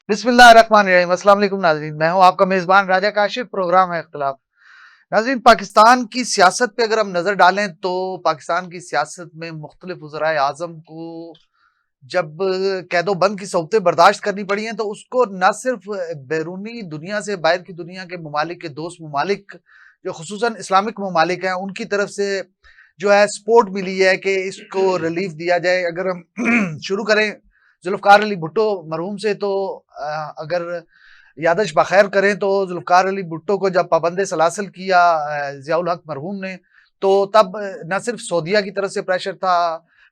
بسم اللہ الرحمن الرحیم۔ السلام علیکم ناظرین، میں ہوں آپ کا میزبان راجہ کاشف، پروگرام ہے اختلاف۔ ناظرین، پاکستان کی سیاست پہ اگر ہم نظر ڈالیں تو پاکستان کی سیاست میں مختلف وزرائے اعظم کو جب قید و بند کی صورتیں برداشت کرنی پڑی ہیں تو اس کو نہ صرف بیرونی دنیا سے، باہر کی دنیا کے ممالک کے دوست ممالک جو خصوصاً اسلامک ممالک ہیں ان کی طرف سے جو ہے سپورٹ ملی ہے کہ اس کو ریلیف دیا جائے۔ اگر ہم شروع کریں ذوالفقار علی بھٹو مرحوم سے تو اگر یادش بخیر کریں تو ذوالفقار علی بھٹو کو جب پابند سلاسل کیا ضیاء الحق مرحوم نے تو تب نہ صرف سعودیہ کی طرف سے پریشر تھا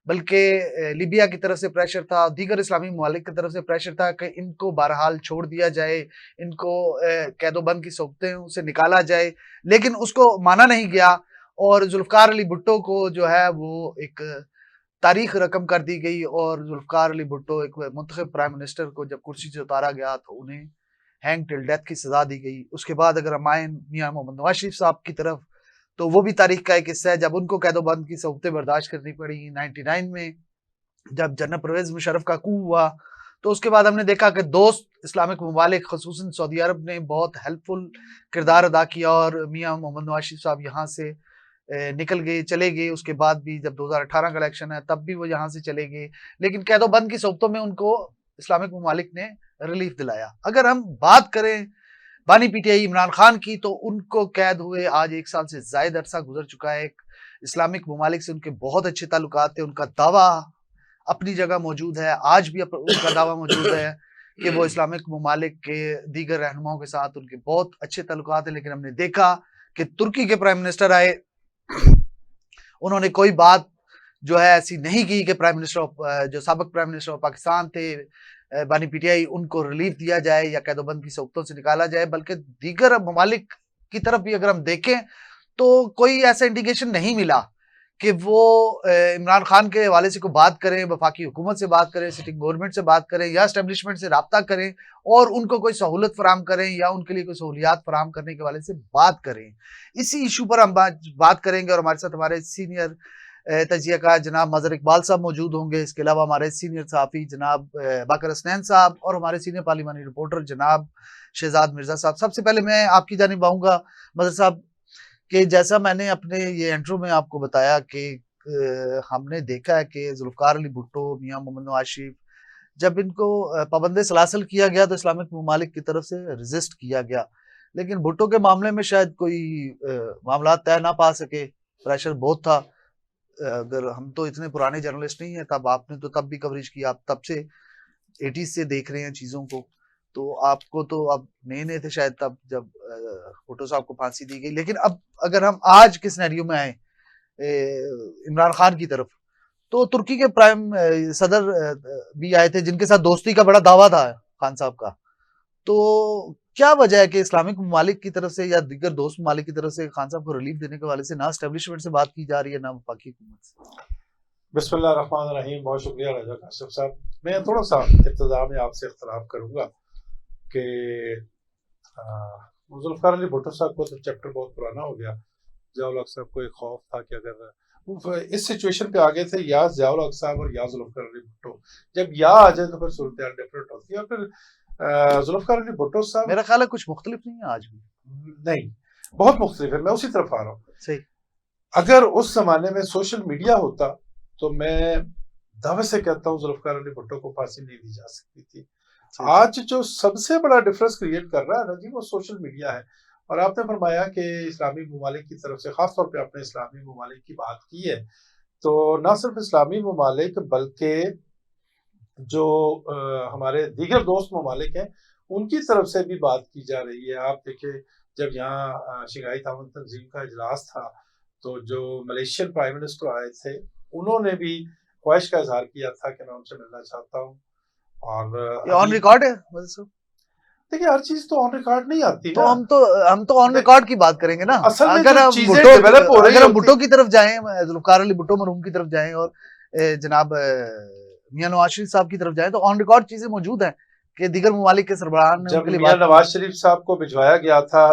بلکہ لیبیا کی طرف سے پریشر تھا، دیگر اسلامی ممالک کی طرف سے پریشر تھا کہ ان کو بہرحال چھوڑ دیا جائے، ان کو قید و بند کی صورتوں سے نکالا جائے، لیکن اس کو مانا نہیں گیا اور ذوالفقار علی بھٹو کو جو ہے وہ ایک تاریخ رقم کر دی گئی اور ذوالفقار علی بھٹو ایک منتخب پرائم منسٹر کو جب کرسی سے اتارا گیا تو انہیں ہینگ ٹل ڈیتھ کی سزا دی گئی۔ اس کے بعد اگر ہم آئیں میاں محمد نواز شریف صاحب کی طرف تو وہ بھی تاریخ کا ایک حصہ ہے، جب ان کو قید و بند کی صورتیں برداشت کرنی پڑی 99 میں جب جنرل پرویز مشرف کا کو ہوا تو اس کے بعد ہم نے دیکھا کہ دوست اسلامک ممالک خصوصاً سعودی عرب نے بہت ہیلپ فل کردار ادا کیا اور میاں محمد نواز شریف صاحب یہاں سے نکل گئے، چلے گئے۔ اس کے بعد بھی جب 2018 کا الیکشن ہے تب بھی وہ یہاں سے چلے گئے، لیکن قید و بند کی صورتوں میں ان کو اسلامک ممالک نے ریلیف دلایا۔ اگر ہم بات کریں بانی P T I Imran Khan کی تو ان کو قید ہوئے آج 1 سال سے زائد عرصہ گزر چکا ہے۔ اسلامک ممالک سے ان کے بہت اچھے تعلقات تھے، ان کا دعویٰ اپنی جگہ موجود ہے، آج بھی ان کا دعویٰ موجود ہے کہ وہ اسلامک ممالک کے دیگر رہنماؤں کے ساتھ ان کے بہت اچھے تعلقات ہیں، لیکن ہم نے دیکھا کہ ترکی کے پرائم منسٹر آئے، انہوں نے کوئی بات جو ہے ایسی نہیں کی کہ پرائم منسٹر جو سابق پرائم منسٹر آف پاکستان تھے بانی پی ٹی آئی ان کو ریلیف دیا جائے یا قید و بند کی صورتوں سے نکالا جائے، بلکہ دیگر ممالک کی طرف بھی اگر ہم دیکھیں تو کوئی ایسا انڈیکیشن نہیں ملا کہ وہ عمران خان کے حوالے سے کوئی بات کریں، وفاقی حکومت سے بات کریں، سٹنگ گورنمنٹ سے بات کریں یا اسٹیبلشمنٹ سے رابطہ کریں اور ان کو کوئی سہولت فراہم کریں یا ان کے لیے کوئی سہولیات فراہم کرنے کے حوالے سے بات کریں۔ اسی ایشو پر ہم بات کریں گے اور ہمارے ساتھ ہمارے سینئر تجزیہ کار جناب مظہر اقبال صاحب موجود ہوں گے، اس کے علاوہ ہمارے سینئر صحافی جناب باقر حسنین صاحب اور ہمارے سینئر پارلیمانی رپورٹر جناب شہزاد مرزا صاحب۔ سب سے پہلے میں آپ کی جانب آؤں گا مظہر صاحب کہ جیسا میں نے اپنے یہ انٹرو میں آپ کو بتایا کہ ہم نے دیکھا ہے کہ ذوالفقار علی بھٹو، میاں محمد نواز شریف جب ان کو پابند سلاسل کیا گیا تو اسلامک ممالک کی طرف سے ریزسٹ کیا گیا، لیکن بھٹو کے معاملے میں شاید کوئی معاملات طے نہ پا سکے، پریشر بہت تھا۔ اگر ہم تو اتنے پرانے جرنلسٹ نہیں ہیں، تب آپ نے تو تب بھی کوریج کی، آپ تب سے 80s سے دیکھ رہے ہیں چیزوں کو، تو آپ کو تو اب نئے تھے شاید تب جب بھٹو صاحب کو پھانسی دی گئی۔ لیکن اب اگر ہم آج کے سینیریو میں آئیں عمران خان کی طرف تو ترکی کے پرائم صدر بھی آئے تھے جن کے ساتھ دوستی کا بڑا دعویٰ تھا خان صاحب کا، تو کیا وجہ ہے کہ اسلامک ممالک کی طرف سے یا دیگر دوست ممالک کی طرف سے خان صاحب کو ریلیف دینے کے حوالے سے نہ اسٹیبلشمنٹ سے بات کی جا رہی ہے نہ وفاقی حکومت سے؟ بسم اللہ الرحمن الرحیم۔ بہت شکریہ راجہ کاشف صاحب۔ میں تھوڑا سا ابتدا میں آپ سے اختلاف کروں گا کہ ذوالفقار علی بھٹو صاحب کو تو چیپٹر بہت پرانا ہو گیا۔ ضیاء الحق صاحب کو ایک خوف تھا کہ اگر وہ اس سچویشن پہ آگے تھے یا ضیاء الحق صاحب اور یا ذوالفقار علی بھٹو، جب یا آ جائے تو پھر صورتحال ڈفرینٹ ہوتی ہے۔ اور پھر ذوالفقار علی بھٹو صاحب میرا خیال ہے کچھ مختلف نہیں ہے آج بھی، نہیں بہت مختلف ہے، میں اسی طرف آ رہا ہوں۔ صحیح، اگر اس زمانے میں سوشل میڈیا ہوتا تو میں دعوے سے کہتا ہوں ذوالفقار علی بھٹو کو پھانسی نہیں دی جا سکتی تھی۔ آج جو سب سے بڑا ڈفرنس کریٹ کر رہا ہے نا جی وہ سوشل میڈیا ہے، اور آپ نے فرمایا کہ اسلامی ممالک کی طرف سے، خاص طور پہ آپ نے اسلامی ممالک کی بات کی ہے، تو نہ صرف اسلامی ممالک بلکہ جو ہمارے دیگر دوست ممالک ہیں ان کی طرف سے بھی بات کی جا رہی ہے۔ آپ دیکھیں جب یہاں شنگھائی تعاون تنظیم کا اجلاس تھا تو جو ملیشین پرائم منسٹر آئے تھے انہوں نے بھی خواہش کا اظہار کیا تھا کہ میں ان سے ملنا چاہتا ہوں، اور آن ریکارڈ ہے مظہر صاحب؟ دیکھیے ہر چیز تو آن ریکارڈ نہیں آتی تو نا، ہم تو آن ریکارڈ کی بات کریں گے نا۔ اصل میں اگر جو ہم چیزیں ڈیولپ ہو رہی اگر ہم ہوتی بھٹو کی طرف جائیں، ذوالفقار علی بھٹو مرحوم کی طرف جائیں اور جناب میاں نواز شریف صاحب کی طرف جائیں تو آن ریکارڈ چیزیں موجود ہیں کہ دیگر ممالک کے سربراہان نے ان جب کے لیے میاں بات نواز شریف صاحب کو بھجوایا گیا تھا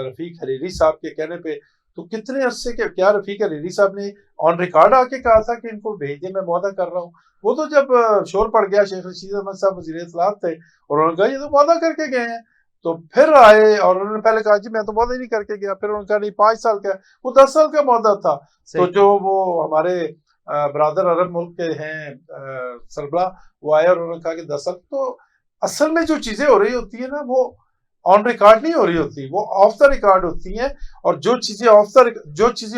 رفیق حریری صاحب کے کہنے پہ تو کتنے عرصے کے کیا رفیق حریری صاحب نے آن ریکارڈ آ کے کہا تھا کہ ان کو بھیج دیں میں معاہدہ کر رہا ہوں. وہ تو جب شور پڑ گیا شیخ رشید احمد صاحب وزیر اطلاعات تھے اور انہوں نے کہا یہ تو معاہدہ کر کے گئے ہیں, تو پھر آئے اور انہوں نے پہلے کہا جی میں تو معاہدہ نہیں کر کے گیا, پھر انہوں نے کہا نہیں 5 سال کا, وہ 10 سال کا معاہدہ تھا. تو جو وہ ہمارے برادر عرب ملک کے ہیں سربراہ, وہ آئے اور انہوں نے کہا کہ 10 سال. تو اصل میں جو چیزیں ہو رہی ہوتی ہیں نا وہ آن ریکارڈ نہیں ہو رہی ہوتی, وہ آف دا ریکارڈ ہوتی ہیں, اور جو چیزیں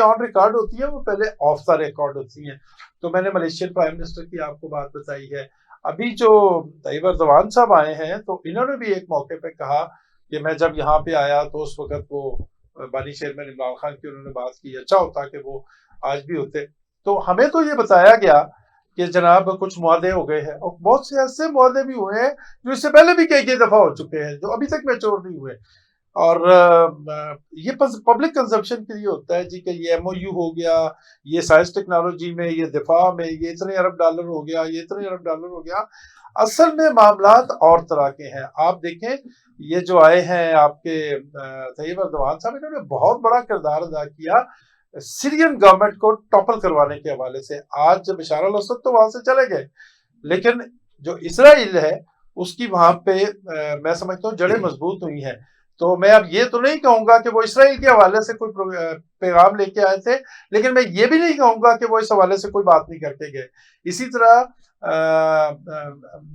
آن ریکارڈ ہوتی ہیں وہ پہلے آف دا ریکارڈ ہوتی ہیں. تو میں نے ملیشین پرائم منسٹر کی آپ کو بات بتائی ہے. ابھی جو طیب اردوان صاحب آئے ہیں تو انہوں نے بھی ایک موقع پہ کہا کہ میں جب یہاں پہ آیا تو اس وقت وہ بانی چیئرمین عمران خان کی انہوں نے بات کی, اچھا ہوتا کہ وہ آج بھی ہوتے. تو ہمیں تو یہ بتایا گیا کہ جناب کچھ معاہدے ہو گئے ہیں, اور بہت سے ایسے معاہدے بھی ہوئے ہیں جو اس سے پہلے بھی کئی دفعہ ہو چکے ہیں جو ابھی تک میچور نہیں ہوئے. اور یہ پبلک کنزمپشن کے لیے ہوتا ہے جی کہ یہ ایم او یو ہو گیا, یہ سائنس ٹیکنالوجی میں, یہ دفاع میں, یہ اتنے ارب ڈالر ہو گیا, یہ اتنے ارب ڈالر ہو گیا. اصل میں معاملات اور طرح کے ہیں. آپ دیکھیں یہ جو آئے ہیں آپ کے طیب اردوان صاحب, انہوں نے بہت بڑا کردار ادا کیا سیرین گورنمنٹ کو ٹاپل کروانے کے حوالے سے. آج بشار الاسد تو وہاں سے چلے گئے, لیکن جو اسرائیل ہے اس کی وہاں پہ میں سمجھتا ہوں جڑیں مضبوط ہوئی ہیں. تو میں اب یہ تو نہیں کہوں گا کہ وہ اسرائیل کے حوالے سے کوئی پیغام لے کے آئے تھے, لیکن میں یہ بھی نہیں کہوں گا کہ وہ اس حوالے سے کوئی بات نہیں کر کے گئے. اسی طرح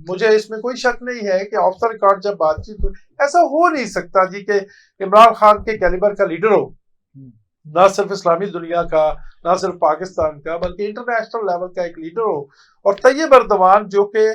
مجھے اس میں کوئی شک نہیں ہے کہ آف دا ریکارڈ جب بات چیت ایسا ہو نہیں سکتا جی کہ عمران خان کے کیلیبر کا لیڈر ہو, نہ صرف اسلامی دنیا کا, نہ صرف پاکستان کا, بلکہ انٹرنیشنل لیول کا ایک لیڈر ہو, اور طیب اردوان جو کہ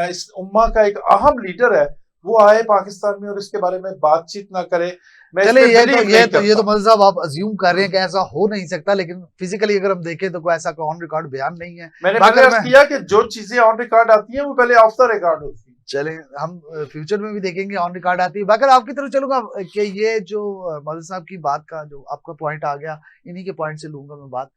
اس امہ کا ایک اہم لیڈر ہے وہ آئے پاکستان میں اور اس کے بارے میں بات چیت نہ کرے. چلے یہ تو مل صاحب آپ ازیوم کر رہے ہیں کہ ایسا ہو نہیں سکتا, لیکن فزیکلی اگر ہم دیکھیں تو کوئی ایسا آن ریکارڈ بیان نہیں ہے. میں نے پہلے عرض کیا کہ جو چیزیں آن ریکارڈ آتی ہیں وہ پہلے آف دا ریکارڈ ہوتی ہیں. چلیں ہم فیوچر میں بھی دیکھیں گے آن ریکارڈ آتی ہے. باقی آپ کی طرف چلوں گا کہ یہ جو مل صاحب کی بات کا جو آپ کا پوائنٹ آ گیا, انہی کے پوائنٹ سے لوں گا میں بات.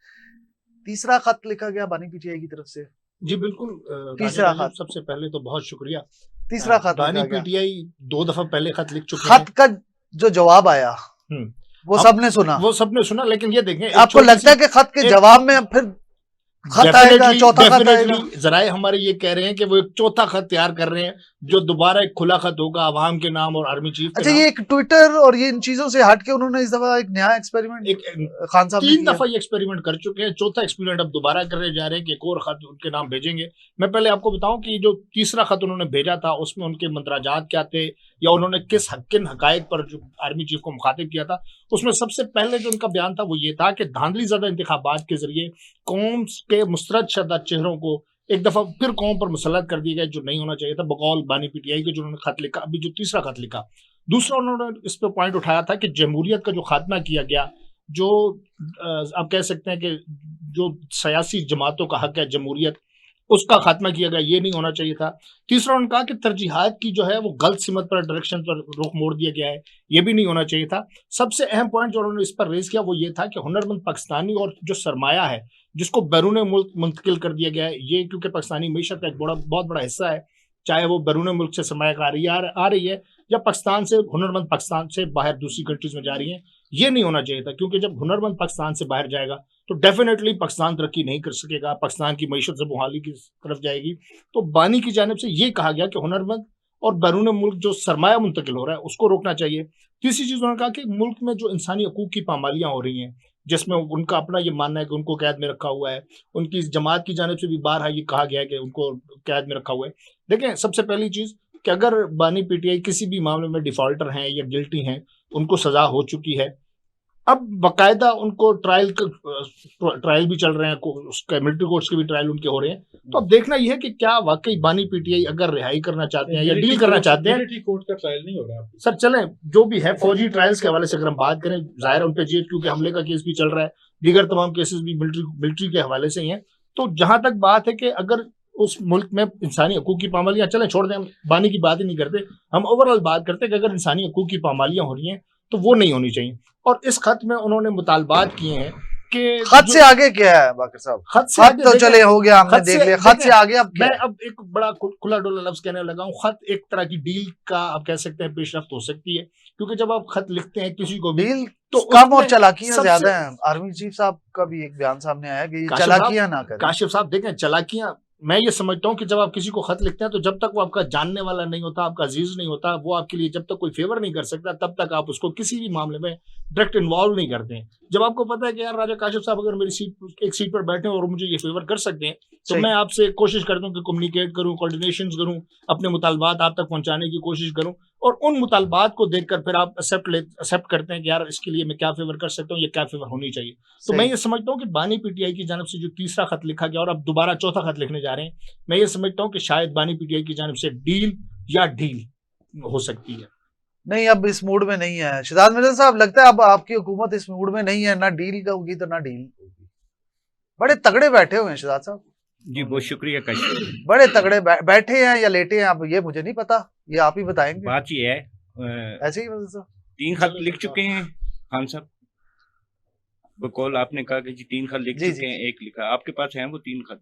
تیسرا خط لکھا گیا بانی پی ٹی آئی کی طرف سے. جی بالکل, تیسرا خط, سب سے پہلے تو بہت شکریہ. تیسرا خط بانی پی ٹی آئی 2 دفعہ پہلے خط لکھ چکے ہیں. خط کا جو جواب آیا وہ سب نے سنا, لیکن یہ دیکھیں آپ کو لگتا ہے کہ خط کے جواب میں پھر خط آئے گا, چوتھا خط آئے گا؟ ذرائع ہمارے یہ کہہ رہے ہیں کہ وہ ایک چوتھا خط تیار کر رہے ہیں جو دوبارہ ایک کھلا خط ہوگا عوام کے نام اور آرمی چیف. اچھا, یہ ایک ٹویٹر اور یہ ان چیزوں سے ہٹ کے انہوں نے اس دفعہ ایک نیا ایکسپیریمنٹ خان صاحب 3 دفعہ یہ ایکسپیریمنٹ کر چکے ہیں, چوتھا ایکسپیریمنٹ اب دوبارہ کرنے جا رہے ہیں کہ ایک اور خط ان کے نام بھیجیں گے. میں پہلے آپ کو بتاؤں کہ جو تیسرا خط انہوں نے بھیجا تھا اس میں ان کے مندرجات کیا تھے, یا انہوں نے کن حقائق پر جو آرمی چیف کو مخاطب کیا تھا. اس میں سب سے پہلے جو ان کا بیان تھا وہ یہ تھا کہ دھاندلی زدہ انتخابات کے ذریعے قوم کے مسترد شدہ چہروں کو ایک دفعہ پھر قوم پر مسلط کر دیا گیا, جو نہیں ہونا چاہیے تھا بقول بانی پی ٹی آئی کے جو انہوں نے خط لکھا. ابھی جو تیسرا خط لکھا, دوسرا انہوں نے اس پہ پوائنٹ اٹھایا تھا کہ جمہوریت کا جو خاتمہ کیا گیا, جو آپ کہہ سکتے ہیں کہ جو سیاسی جماعتوں کا حق ہے جمہوریت, اس کا خاتمہ کیا گیا, یہ نہیں ہونا چاہیے تھا. تیسرا انہوں نے کہا کہ ترجیحات کی جو ہے وہ غلط سمت پر ڈائریکشن پر رخ موڑ دیا گیا ہے, یہ بھی نہیں ہونا چاہیے تھا. سب سے اہم پوائنٹ جو انہوں نے اس پر ریز کیا وہ یہ تھا کہ ہنرمند پاکستانی اور جو سرمایہ ہے جس کو بیرون ملک منتقل کر دیا گیا ہے, یہ کیونکہ پاکستانی معیشت کا ایک بہت بڑا حصہ ہے, چاہے وہ بیرون ملک سے سرمایہ کاری آ رہی ہے یا پاکستان سے ہنرمند پاکستان سے باہر دوسری کنٹریز میں جا رہی ہیں, یہ نہیں ہونا چاہیے تھا. کیونکہ جب ہنرمند پاکستان سے باہر جائے گا تو ڈیفینیٹلی پاکستان ترقی نہیں کر سکے گا, پاکستان کی معیشت سے بحالی کی طرف جائے گی. تو بانی کی جانب سے یہ کہا گیا کہ ہنرمند اور بیرون ملک جو سرمایہ منتقل ہو رہا ہے اس کو روکنا چاہیے. تیسری چیز انہوں نے کہا کہ ملک میں جو انسانی حقوق کی پامالیاں ہو رہی ہیں, جس میں ان کا اپنا یہ ماننا ہے کہ ان کو قید میں رکھا ہوا ہے, ان کی جماعت کی جانب سے بھی بارہا یہ کہا گیا ہے کہ ان کو قید میں رکھا ہوا ہے. دیکھیں, سب سے پہلی چیز کہ اگر بانی پی ٹی آئی کسی بھی معاملے میں ڈیفالٹر ہیں یا گلٹی ہیں, ان کو سزا ہو چکی ہے, اب باقاعدہ ان کو ٹرائل بھی چل رہے ہیں, اس کا ملٹری کورٹس کے بھی ٹرائل ان کے ہو رہے ہیں. تو اب دیکھنا یہ ہے کہ کیا واقعی بانی پی ٹی آئی اگر رہائی کرنا چاہتے ہیں یا ڈیل کرنا چاہتے ہیں. ملٹری کورٹ کا ٹرائل نہیں ہو رہا سر, چلیں جو بھی ہے فوجی ٹرائلز کے حوالے سے اگر ہم بات کریں, ظاہر ان پہ جی ایچ کیو کے حملے کا کیس بھی چل رہا ہے, دیگر تمام کیسز بھی ملٹری کے حوالے سے ہی ہیں. تو جہاں تک بات ہے کہ اگر اس ملک میں انسانی حقوق کی پامالیاں, چلیں چھوڑ دیں, ہم بانی کی بات ہی نہیں کرتے, ہم اوور آل بات کرتے ہیں کہ اگر انسانی حقوق کی پامالیاں ہو رہی ہیں تو وہ نہیں ہونی چاہیے. اور اس خط میں انہوں نے مطالبات کیے ہیں کہ خط سے آگے کیا ہے باقر صاحب؟ خط سے خط آگے تو دیکھیں، چلے ہو گیا، ہم نے خط دیکھ سے لیا، خط سے دیکھیں، آگے اب کیا میں ہے؟ اب ایک بڑا کھلا ڈولا لفظ کہنے لگا ہوں، خط ایک طرح کی ڈیل کا آپ کہہ سکتے ہیں پیش رفت ہو سکتی ہے، کیونکہ جب آپ خط لکھتے ہیں کسی کو بھی ڈیل تو اس کم اور میں چالاکیاں سب زیادہ سے ہیں. آرمی چیف صاحب کا بھی ایک بیان سامنے آیا کہ یہ کاشف صاحب چالاکیاں نہ کریں. کاشف صاحب دیکھیں چالاکیاں، میں یہ سمجھتا ہوں کہ جب آپ کسی کو خط لکھتے ہیں تو جب تک وہ آپ کا جاننے والا نہیں ہوتا، آپ کا عزیز نہیں ہوتا، وہ آپ کے لیے جب تک کوئی فیور نہیں کر سکتا، تب تک آپ اس کو کسی بھی معاملے میں ڈائریکٹ انوالو نہیں کرتے ہیں. جب آپ کو پتا ہے کہ یار راجہ کاشف صاحب اگر میری ایک سیٹ پر بیٹھے اور مجھے یہ فیور کر سکتے ہیں تو صحیح. میں آپ سے کوشش کرتا ہوں کہ کمیونیکیٹ کروں، کوارڈینیشن کروں، اپنے مطالبات آپ تک پہنچانے کی کوشش کروں، اور ان مطالبات کو دیکھ کر پھر آپ ایکسیپٹ کرتے ہیں کہ یار اس کے لیے میں کیا فیور کر سکتا ہوں، یہ کیا فیور ہونی چاہیے. تو میں صحیح. یہ سمجھتا ہوں کہ بانی پی ٹی آئی کی جانب سے جو تیسرا خط لکھا گیا اور اب دوبارہ چوتھا خط لکھنے جا رہے ہیں، میں یہ سمجھتا ہوں کہ شاید بانی پی ٹی آئی کی جانب سے ڈیل یا ڈیل ہو سکتی ہے. نہیں، اب اس موڈ میں نہیں ہے شہزاد مرزا صاحب. لگتا ہے اب آپ کی حکومت اس موڈ میں نہیں ہے، نہ ڈیل کا ہوگی تو نہ ڈیل ہوگی. بڑے تگڑے بیٹھے ہوئے ہیں شہزاد صاحب. جی بہت شکریہ کاشف. بڑے تگڑے بیٹھے ہیں یا لیٹے ہیں، اب یہ مجھے نہیں پتا، یہ آپ ہی بتائیں گے. بات یہ ہے ایسے ہی مرزا صاحب 3 خط لکھ چکے ہیں خان صاحب بقول آپ نے کہا کہ جی 3 خط لکھ جی چکے ہیں، ایک لکھا آپ کے پاس ہیں وہ 3 خط؟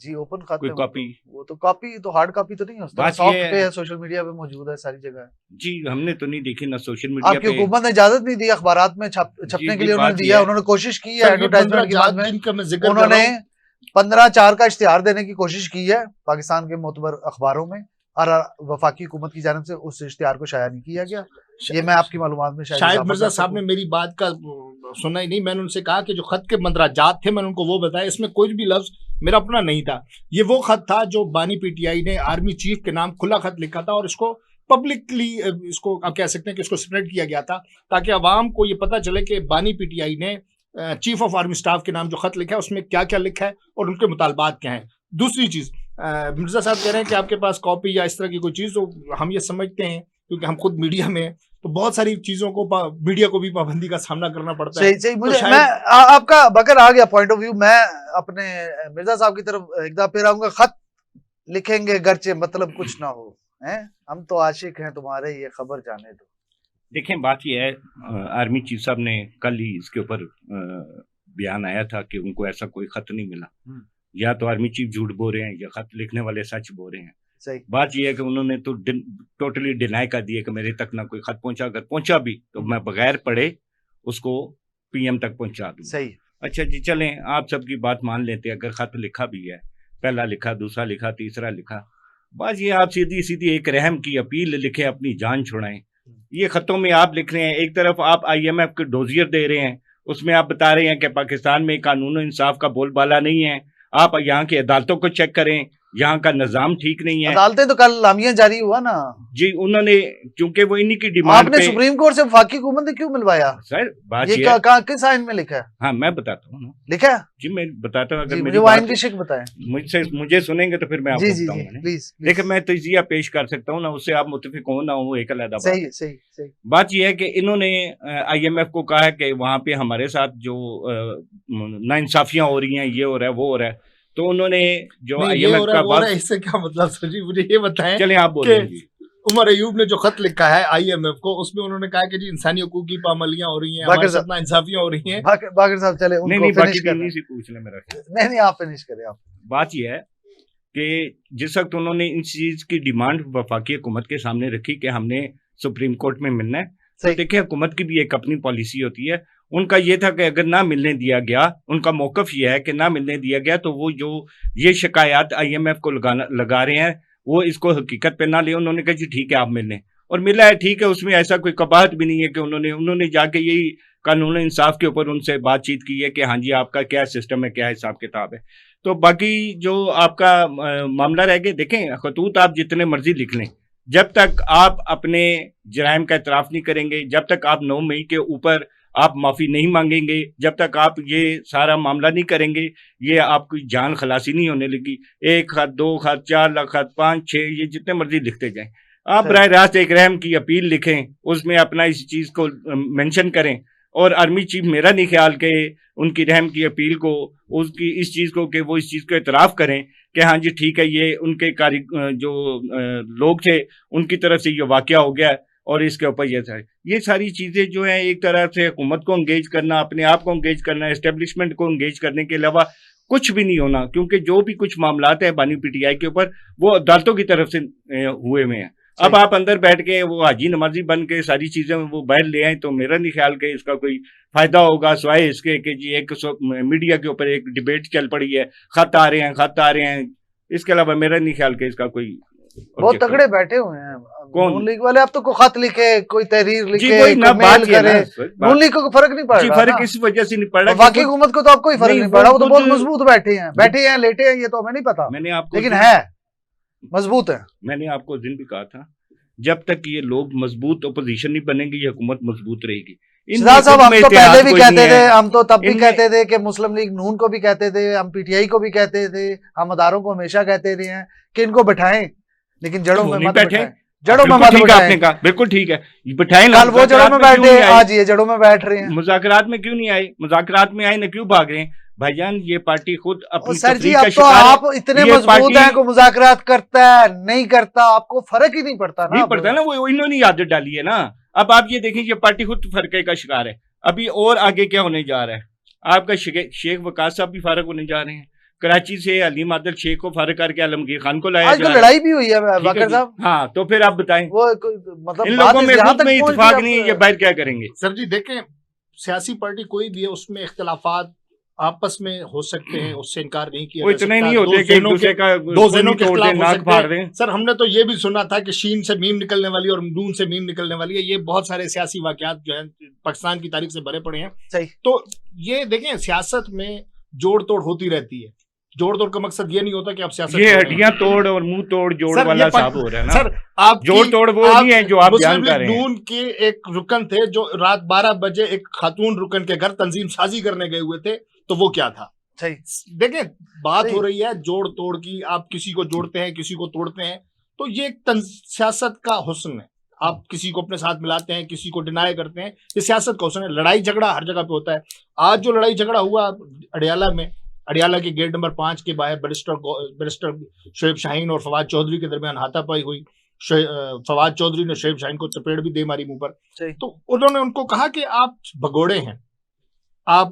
جی اوپن خط کوئی ہے. کاپی؟ وہ تو کاپی تو ہارڈ کاپی تو نہیں ہے، اس طرح بات سافٹ یہ ہے- پہ ہے، سوشل میڈیا پہ موجود ہے، ساری جگہ ہے. جی ہم نے تو نہیں دیکھی نہ سوشل میڈیا آپ کی پہ. حکومت نے اجازت نہیں دی اخبارات میں چھپنے کے لیے، انہوں نے بات یہ دیا، ہے- انہوں نے کوشش کی ہے سر، یہ ایڈورٹائزمنٹ کی بات 15 میں. جن کا میں ذکر انہوں کر رہا نے ہوں 15/4 کا اشتہار دینے کی کوشش کی ہے پاکستان کے معتبر اخباروں میں، اور وفاقی حکومت کی جانب سے اس اشتہار کو شائع نہیں کیا گیا. یہ میں آپ کی معلومات میں شاید اضافہ مرزا کر صاحب سکوں. نے میری بات کا سنا ہی نہیں. میں نے ان سے کہا کہ جو خط کے مندرجات تھے میں نے ان کو وہ بتایا، اس میں کوئی بھی لفظ میرا اپنا نہیں تھا. یہ وہ خط تھا جو بانی پی ٹی آئی نے آرمی چیف کے نام کھلا خط لکھا تھا، اور اس کو پبلکلی اس کو آپ کہہ سکتے ہیں کہ اس کو اسپریڈ کیا گیا تھا تاکہ عوام کو یہ پتہ چلے کہ بانی پی ٹی آئی نے چیف آف آرمی اسٹاف کے نام جو خط لکھا ہے اس میں کیا کیا لکھا ہے اور ان کے مطالبات کیا ہیں. دوسری چیز، مرزا صاحب کہہ رہے ہیں کہ آپ کے پاس کاپی یا اس طرح کی کوئی چیز، تو ہم یہ سمجھتے ہیں کیونکہ ہم خود میڈیا میں ہیں تو بہت ساری چیزوں کو میڈیا کو بھی پابندی کا سامنا کرنا پڑتا ہے. صحیح. مجھے شاید- میں آپ کا بکر آ گیا پوائنٹ آف ویو. میں اپنے مرزا صاحب کی طرف ایک دفعہ پھر آؤں گا. خط لکھیں گے گرچہ مطلب کچھ نہ ہو، ہم تو عاشق ہیں تمہارے، یہ خبر جانے دو. دیکھیں بات یہ ہے آرمی چیف صاحب نے کل ہی اس کے اوپر بیان آیا تھا کہ ان کو ایسا کوئی خط نہیں ملا. یا تو آرمی چیف جھوٹ بول رہے ہیں یا خط لکھنے والے سچ بول رہے ہیں. صحیح. بات یہ ہے کہ انہوں نے تو ٹوٹلی ڈینائی کر دیا کہ میرے تک نہ کوئی خط پہنچا، اگر پہنچا بھی تو میں بغیر پڑھے اس کو پی ایم تک پہنچا دوں. صحیح. اچھا جی چلیں آپ سب کی بات مان لیتے ہیں. اگر خط لکھا بھی ہے، پہلا لکھا، دوسرا لکھا، تیسرا لکھا، بات یہ آپ سیدھی سیدھی ایک رحم کی اپیل لکھیں، اپنی جان چھڑائیں. یہ خطوں میں آپ لکھ رہے ہیں، ایک طرف آپ آئی ایم ایف کے ڈوزیئر دے رہے ہیں، اس میں آپ بتا رہے ہیں کہ پاکستان میں قانون و انصاف کا بول بالا نہیں ہے. آپ یہاں کی عدالتوں کو چیک کریں، یہاں کا نظام ٹھیک نہیں ہے. عدالتیں تو کل لامیہ جاری ہوا نا. جی انہوں نے چونکہ وہ انہی کی آپ ڈیمانڈ نے پہ. سپریم کورٹ سے وفاقی حکومت نے کیوں ملوایا؟ سر بات یہ یہ ہے، کہاں کس آئین میں لکھا ہے؟ ہاں میں بتاتا ہوں نا. لکھا ہے جی میں بتاتا ہوں. جی، اگر مجھے میری وہ آئین بات کی شک بتائیں. مجھے سنیں گے تو پھر میں آپ جی کو جی بتاؤں جی گا. پلیز. دیکھیں میں تجزیہ پیش کر سکتا ہوں نا، اس سے آپ متفق ہوں نہ ہوں، ایک علیحدہ بات. صحیح صحیح صحیح. بات یہ ہے کہ انہوں نے آئی ایم ایف کو کہا ہے کہ وہاں پہ ہمارے ساتھ جو ناانصافیاں ہو رہی ہیں، یہ ہو رہا ہے، وہ ہو رہا ہے، تو انہوں نے جو نہیں، آئی یہ ایم ہو ایف رہا ہے کا وہ ہو رہا ہے، بات. اس سے کیا مطلب سر جی؟ مجھے یہ بتائیں چلیں آپ بولیں کہ جی. عمر ایوب نے جو خط لکھا ہے آئی ایم ایف کو، اس میں انہوں نے کہا کہ جی انسانی حقوق کی پامالیاں ہو رہی ہیں، ہمارے ساتھ ناانصافیاں ہو رہی ہیں. باقر صاحب چلے ان نہیں کو نہیں باقی فنش بھی کر نہیں سی پوچھ لیں میرا خیال. نہیں آپ فنش کریں. آپ بات یہ ہے کہ جس وقت انہوں نے اس چیز کی ڈیمانڈ وفاقی حکومت کے سامنے رکھی کہ ہم نے سپریم کورٹ میں ملنا ہے، تو صحیح. دیکھیں حکومت کی بھی ایک اپنی پالیسی ہوتی ہے. ان کا یہ تھا کہ اگر نہ ملنے دیا گیا، ان کا موقف یہ ہے کہ نہ ملنے دیا گیا تو وہ جو یہ شکایات آئی ایم ایف کو لگا رہے ہیں وہ اس کو حقیقت پہ نہ لے. انہوں نے کہا جی ٹھیک ہے آپ ملیں، اور ملا ہے ٹھیک ہے. اس میں ایسا کوئی قباحت بھی نہیں ہے کہ انہوں نے جا کے یہی قانون انصاف کے اوپر ان سے بات چیت کی ہے کہ ہاں جی آپ کا کیا سسٹم ہے، کیا حساب کتاب ہے. تو باقی جو آپ کا معاملہ رہ گیا، دیکھیں خطوط آپ جتنے مرضی لکھ لیں، جب تک آپ اپنے جرائم کا اعتراف نہیں کریں گے، جب تک آپ 9 مئی کے اوپر آپ معافی نہیں مانگیں گے، جب تک آپ یہ سارا معاملہ نہیں کریں گے، یہ آپ کی جان خلاصی نہیں ہونے لگی. 1 خط 2 خط 4 لاکھ خط 5 6 یہ جتنے مرضی لکھتے جائیں. آپ براہ راست ایک رحم کی اپیل لکھیں، اس میں اپنا اس چیز کو مینشن کریں. اور آرمی چیف میرا نہیں خیال کہ ان کی رحم کی اپیل کو، اس کی اس چیز کو، کہ وہ اس چیز کو اعتراف کریں کہ ہاں جی ٹھیک ہے یہ ان کے جو لوگ تھے ان کی طرف سے یہ واقعہ ہو گیا ہے. اور اس کے اوپر یہ ساری چیزیں جو ہیں ایک طرح سے حکومت کو انگیج کرنا, اپنے آپ کو انگیج کرنا, اسٹیبلشمنٹ کو انگیج کرنے کے علاوہ کچھ بھی نہیں ہونا, کیونکہ جو بھی کچھ معاملات ہیں بانی پی ٹی آئی کے اوپر وہ عدالتوں کی طرف سے ہوئے ہوئے ہیں. اب آپ اندر بیٹھ کے وہ حاجی نمازی بن کے ساری چیزیں وہ باہر لے آئیں تو میرا نہیں خیال کہ اس کا کوئی فائدہ ہوگا, سوائے اس کے کہ جی ایک میڈیا کے اوپر ایک ڈیبیٹ چل پڑی ہے, خط آ رہے ہیں, اس کے علاوہ میرا نہیں خیال کہ اس کا کوئی. بہت تگڑے بیٹھے ہوئے ہیں کون؟ نون لیگ والے. اب تو کوئی خط لکھے, کوئی تحریر جی لکھے, وہی کوئی نا میل بات یہ کرے, نا, نون لیگ کو فرق نہیں پڑ جی رہا فرق نا. اس وجہ سے نہیں پڑا. باقی حکومت کو تو آپ کوئی فرق نہیں پڑ رہا, وہ تو بہت خود- مضبوط بیٹھے ہیں, لیٹے ہیں, یہ تو ہمیں نہیں پتا, میں نے آپ کو لیکن ہے مضبوط ہے. میں نے آپ کو اس دن بھی کہا تھا جب تک یہ لوگ مضبوط اپوزیشن نہیں بنیں گے یہ حکومت مضبوط رہے گی. شہزاد صاحب ہم تو پہلے بھی کہتے تھے, ہم تو تب بھی ان میں- کہتے تھے کہ مسلم لیگ نون کو بھی کہتے تھے, ہم پی ٹی آئی کو بھی کہتے تھے, ہم اداروں کو ہمیشہ کہتے رہے ہیں کہ ان کو بٹھائیں, لیکن جڑوں میں مت بٹھائیں. جڑوں میں مت آپ نے بٹھائیں. کہا بالکل ٹھیک ہے, بٹھائیں. کل وہ جڑوں میں بیٹھے, آج یہ جڑوں میں بیٹھ رہے ہیں. مذاکرات میں کیوں نہیں آئے؟ مذاکرات میں آئے نہ کیوں بھاگ رہے ہیں بھائی جان؟ یہ پارٹی خود اپنی سر جی تفریق اب کا تو شکار ہے. آپ اتنے یہ مضبوط پارٹی- ہیں کہ مذاکرات کرتا ہے نہیں کرتا آپ کو فرق ہی نہیں پڑتا نا. نہیں پڑتا نا, وہ انہوں نے عادت ڈالی ہے نا. اب آپ یہ دیکھیں یہ پارٹی خود فرقے کا شکار ہے. ابھی اور آگے کیا ہونے جا رہا ہے؟ آپ کا شیخ وقاص صاحب بھی فارغ ہونے جا رہے ہیں. کراچی سے علیم عادل شیخ کو فارغ کر کے عالمگیر خان کو لایا آج جا تو رہا ہے. لڑائی بھی ہوئی ہے ٹھیک ہے باقر جی. صاحب, ہاں تو پھر آپ بتائیں وہ مطلب ان بات لوگوں میں یہاں خود تک میں پہنچ اتفاق گئی. نہیں ہے, یہ باہر کیا کریں گے؟ سر جی دیکھیں, سیاسی پارٹی کوئی بھی ہے اس میں اختلافات آپس میں ہو سکتے ہیں, اس سے انکار نہیں کیا وہ جا اتنے سکتا. نہیں ہوتے کہ ایک دوسرے کا دو ذہنوں کے توڑ دیں, اختلاف ہو ناک سکتے پھاڑ ہیں. دیں. سر ہم نے تو یہ بھی سنا تھا کہ شین سے میم نکلنے والی اور نون سے میم نکلنے والی ہے. یہ بہت سارے سیاسی واقعات جو ہیں پاکستان کی تاریخ سے بھرے پڑے ہیں. صحیح. تو یہ دیکھیں سیاست میں جوڑ توڑ ہوتی رہتی ہے. جوڑ توڑ کا مقصد یہ نہیں ہوتا کہ آپ سیاست یہ چھوڑیں. ہڈیاں توڑ اور منہ توڑ جوڑ سر، والا یہ صاحب ہو رہا ہے نا. سر آپ جوڑ توڑ وہ نہیں ہے جو آپ بیان مسلم کر لیگ رہے ہیں. نون کے ایک رکن تھے جو رات 12 بجے ایک خاتون رکن کے گھر تنظیم سازی کرنے گئے ہوئے تھے, تو وہ کیا تھا؟ صحیح. دیکھیں بات صحیح. ہو رہی ہے جوڑ توڑ کی, آپ کسی کو جوڑتے ہیں کسی کو توڑتے ہیں, تو یہ ایک سیاست کا حسن ہے. آپ کسی کو اپنے ساتھ ملاتے ہیں, کسی کو ڈینائی کرتے ہیں, یہ سیاست کا حسن ہے. لڑائی جھگڑا ہر جگہ پہ ہوتا ہے. آج جو لڑائی جھگڑا ہوا اڈیالہ میں, اڈیالہ کے گیٹ نمبر 5 کے باہر بیرسٹر شعیب شاہین اور فواد چودھری کے درمیان ہاتھا پائی ہوئی. فواد چودھری نے شعیب شاہین کو چپیڑ بھی دے ماری منہ پر. صحیح. تو انہوں نے ان کو کہا کہ آپ بھگوڑے ہیں, آپ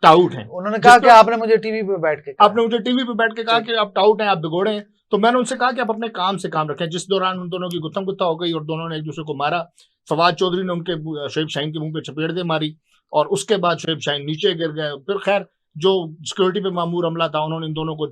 ٹاؤٹ ہیں. انہوں نے کہا کہ آپ نے مجھے ٹی وی پہ بیٹھ کے آپ نے مجھے ٹی وی پہ بیٹھ کے کہا کہ آپ ٹاؤٹ ہیں, آپ بگوڑے ہیں. تو میں نے ان سے کہا کہ آپ اپنے کام سے کام رکھیں. جس دوران ان دونوں کی گتھم گتھا ہو گئی اور دونوں نے ایک دوسرے کو مارا, فواد چودھری نے ان کے شعیب شاہین کے منہ پہ چپیڑ دے ماری اور اس کے بعد شعیب شاہین نیچے گر گئے. پھر خیر جو سیکورٹی پہ مامور عملہ تھا انہوں نے ان دونوں کو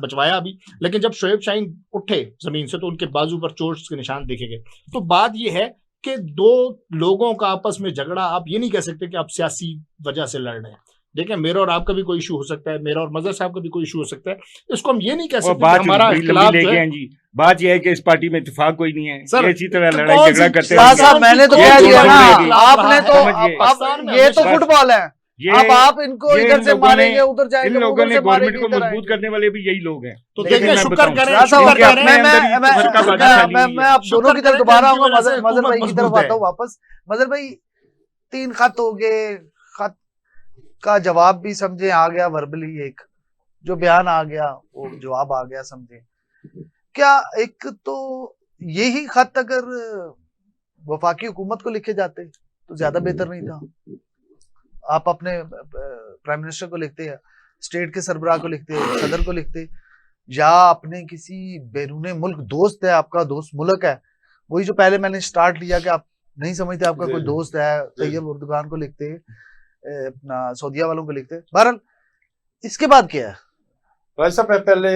بچوایا بھی, لیکن جب شعیب شاہین اٹھے زمین سے تو ان کے بازو پر چوٹس کے نشان دیکھے گئے. تو بات یہ ہے کہ دو لوگوں کا آپس میں جھگڑا, آپ یہ نہیں کہہ سکتے کہ آپ سیاسی وجہ سے لڑ رہے ہیں. دیکھیں میرا اور آپ کا بھی کوئی ایشو ہو سکتا ہے, میرا اور مظہر صاحب کا بھی کوئی ایشو ہو سکتا ہے. اس کو ہم یہ نہیں کہہ اور سکتے بات کہ ہمارا بڑی لمبی اختلاف لے جو کے ہے. ہیں جی. بات یہ ہے کہ اس پارٹی میں اتفاق کوئی نہیں ہے. سر، یہ اسی طرح تو لڑائی کون جھگڑا سی کرتے شاہ صاحب میں نے تو یہ کہہ دو دیا نا, لوگوں کے- آپ نے تو سمجھیے. اب یہ تو فٹ بال ہے. اب آپ ان کو یہ ادھر سے لوگوں ماریں نے- گے ادھر جائیں ان گے, لوگوں ادھر نے سے ماریں گورنمنٹ گے کو ادھر آئیں مضبوط گے. کرنے والے بھی یہی لوگ ہیں. تو لیکن دیکھیں میں شکر بتاؤں. کریں, شاہ صاحب شکر کریں. میں آپ دونوں کی طرف دوبارہ آؤں گا. مظہر بھائی کی طرف آتا ہوں واپس. مظہر بھائی 3 خط ہو گئے, خط کا جواب بھی سمجھے آ گیا, وربلی ایک جو بیان آ گیا وہ جواب آ گیا سمجھے. کیا ایک تو یہی خط اگر وفاقی حکومت کو لکھے جاتے تو زیادہ بہتر نہیں تھا؟ آپ اپنے پرائم منسٹر کو لکھتے ہیں, اسٹیٹ کے سربراہ کو لکھتے, صدر کو لکھتے, یا اپنے کسی بیرون ملک دوست ہے, آپ کا دوست ملک ہے, وہی جو پہلے میں نے سٹارٹ لیا کہ آپ نہیں سمجھتے آپ کا کوئی دوست ہے, طیب اردگان کو لکھتے, اپنا سعودیہ والوں کو لکھتے. بہرحال اس کے بعد کیا ہے؟ بھائی صاحب میں پہلے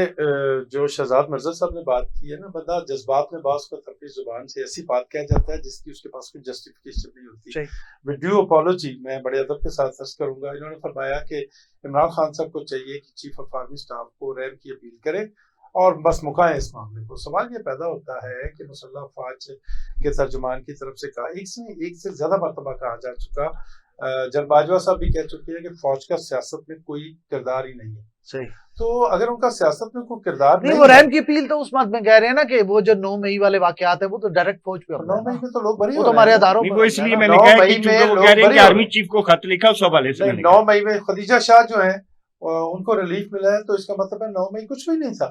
جو شہزاد مرزا صاحب نے بات کی ہے نا, بندہ جذبات میں بعض کو اپنی زبان سے ایسی بات کہہ جاتا ہے جس کی اس کے پاس کوئی جسٹیفیکیشن نہیں ہوتی. ود ڈیو اپالوجی, میں بڑے ادب کے ساتھ عرض کروں گا, انہوں نے فرمایا کہ عمران خان صاحب کو چاہیے کہ چیف آف آرمی اسٹاف کو رحم کی اپیل کرے اور بس مکائیں اس معاملے کو. سوال یہ پیدا ہوتا ہے کہ مسلح افواج کے ترجمان کی طرف سے کہا, ایک سے زیادہ مرتبہ کہا جا چکا, جنرل باجوہ صاحب بھی کہہ چکے ہیں کہ فوج کا سیاست میں کوئی کردار ہی نہیں ہے. صحیح. تو اگر ان کا سیاست میں کوئی کردار نہیں, وہ رحم کی اپیل تو اس بات میں کہہ رہے ہیں نا کہ وہ جو 9 مئی والے واقعات ہیں وہ تو ڈائریکٹ فوج پہ ہوتا 9 ہے مئی نا, میں تو لوگ بری وہ تو ہمارے اداروں نہیں, پر وہ اس لیے میں نے 9 کہا مئی کہ میں چونکہ وہ لوگ کہہ رہے ہیں بری کہ ہو آرمی رہے چیف کو خط لکھا, اس حوالے سے میں نے 9 مئی میں خدیجہ شاہ جو ہیں ان کو ریلیف ملا ہے, تو اس کا مطلب ہے 9 مئی کچھ بھی نہیں تھا.